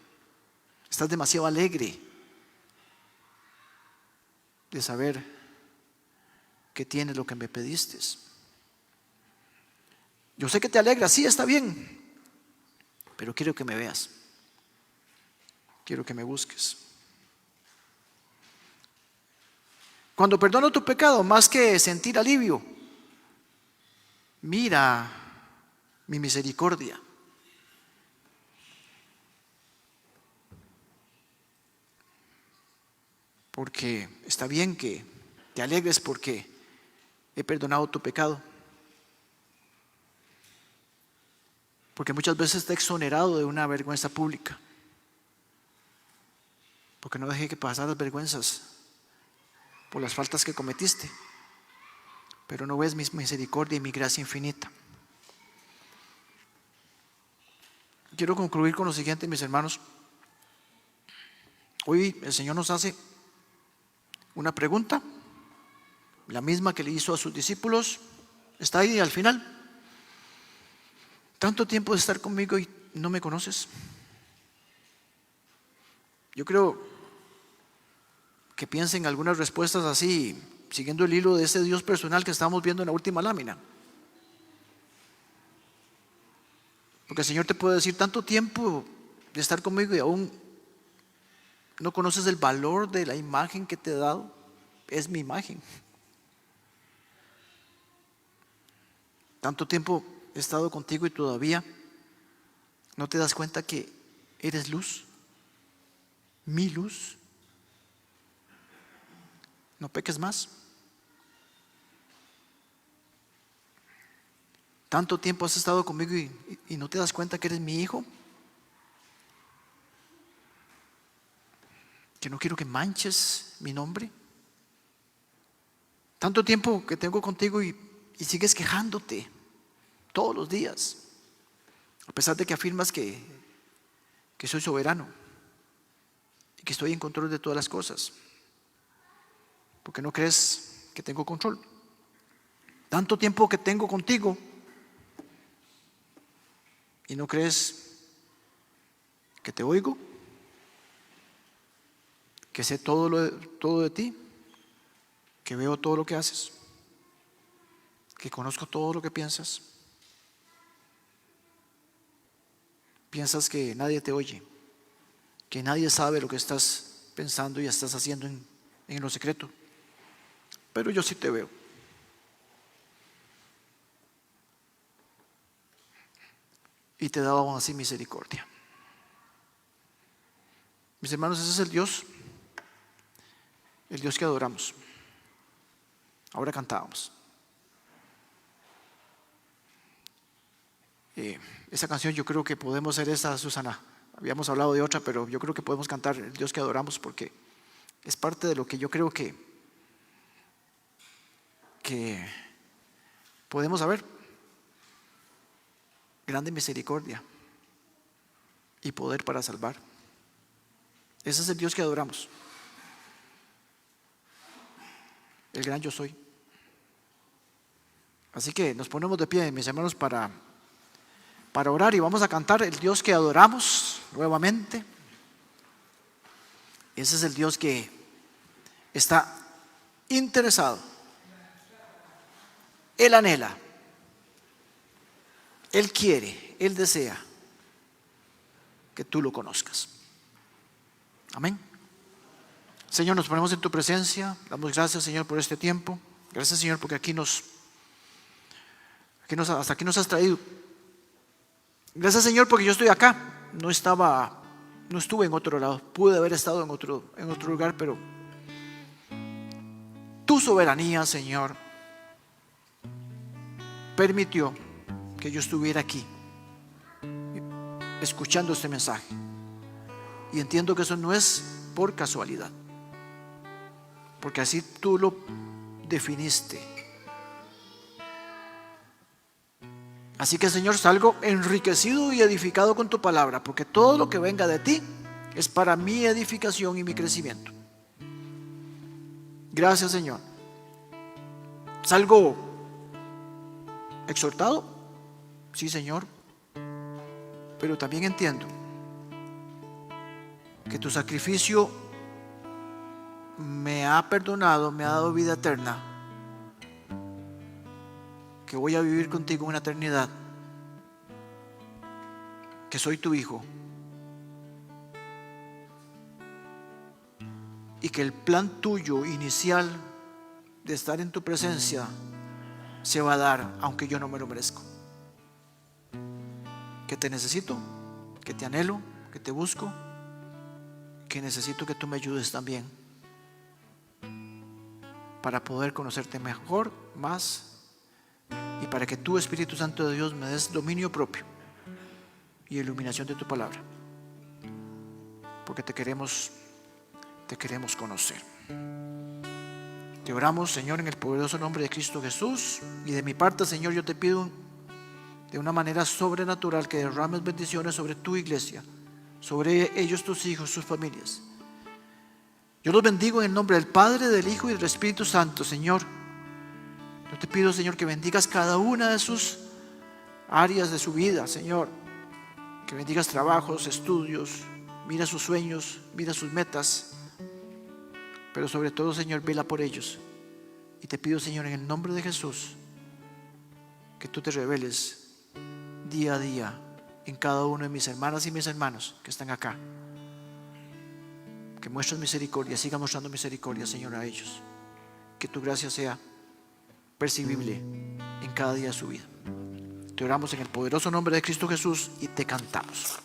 Estás demasiado alegre de saber que tienes lo que me pediste. Yo sé que te alegra, sí, está bien, pero quiero que me veas. Quiero que me busques. Cuando perdono tu pecado, más que sentir alivio, mira mi misericordia. Porque está bien que te alegres porque he perdonado tu pecado. Porque muchas veces te he exonerado de una vergüenza pública. Porque no dejé que pasaras vergüenzas por las faltas que cometiste. Pero no ves mi misericordia y mi gracia infinita. Quiero concluir con lo siguiente, mis hermanos. Hoy el Señor nos hace una pregunta, la misma que le hizo a sus discípulos. Está ahí al final. Tanto tiempo de estar conmigo y no me conoces. Yo creo que piensen algunas respuestas así, siguiendo el hilo de ese Dios personal que estamos viendo en la última lámina. Porque el Señor te puede decir: tanto tiempo de estar conmigo y aún no conoces el valor de la imagen que te he dado. Es mi imagen. Tanto tiempo he estado contigo y todavía no te das cuenta que eres luz, mi luz. No peques más. Tanto tiempo has estado conmigo y no te das cuenta que eres mi hijo, que no quiero que manches mi nombre. Tanto tiempo que tengo contigo y sigues quejándote todos los días, a pesar de que afirmas que soy soberano y que estoy en control de todas las cosas, porque no crees que tengo control. Tanto tiempo que tengo contigo y no crees que te oigo, que sé todo de ti, que veo todo lo que haces, que conozco todo lo que piensas. Piensas que nadie te oye, que nadie sabe lo que estás pensando y estás haciendo en lo secreto, pero yo sí te veo. Y te he dado aún así misericordia. Mis hermanos, ese es el Dios que adoramos. Ahora cantábamos. Esa canción yo creo que podemos hacer esa, Susana. Habíamos hablado de otra, pero yo creo que podemos cantar el Dios que adoramos, porque es parte de lo que yo creo que podemos saber. Grande misericordia y poder para salvar. Ese es el Dios que adoramos. El gran yo soy. Así que nos ponemos de pie, mis hermanos, para orar, y vamos a cantar el Dios que adoramos nuevamente. Ese es el Dios que está interesado. Él anhela, Él quiere, Él desea que tú lo conozcas. Amén. Señor, nos ponemos en tu presencia. Damos gracias, Señor, por este tiempo. Gracias, Señor, porque hasta aquí nos has traído. Gracias, Señor, porque yo estoy acá. No estuve en otro lado. Pude haber estado en otro lugar, pero tu soberanía, Señor, permitió que yo estuviera aquí escuchando este mensaje. Y entiendo que eso no es por casualidad, porque así tú lo definiste. Así que, Señor, salgo enriquecido y edificado con tu palabra, porque todo lo que venga de ti es para mi edificación y mi crecimiento. Gracias, Señor. Salgo exhortado, sí, Señor, pero también entiendo que tu sacrificio me ha perdonado, me ha dado vida eterna, que voy a vivir contigo una eternidad, que soy tu hijo, y que el plan tuyo inicial de estar en tu presencia se va a dar aunque yo no me lo merezco. Que te necesito, que te anhelo, que te busco, que necesito que tú me ayudes también para poder conocerte mejor, más, y para que tú, Espíritu Santo de Dios, me des dominio propio y iluminación de tu palabra, porque te queremos conocer. Te oramos, Señor, en el poderoso nombre de Cristo Jesús, y de mi parte, Señor, yo te pido de una manera sobrenatural que derrames bendiciones sobre tu iglesia, sobre ellos, tus hijos, sus familias. Yo los bendigo en el nombre del Padre, del Hijo y del Espíritu Santo, Señor. Yo te pido, Señor, que bendigas cada una de sus áreas de su vida, Señor. Que bendigas trabajos, estudios, mira sus sueños, mira sus metas, pero sobre todo, Señor, vela por ellos. Y te pido, Señor, en el nombre de Jesús, que tú te reveles día a día en cada uno de mis hermanas y mis hermanos que están acá. Que muestres misericordia, siga mostrando misericordia, Señor, a ellos. Que tu gracia sea percibible en cada día de su vida. Te oramos en el poderoso nombre de Cristo Jesús y te cantamos.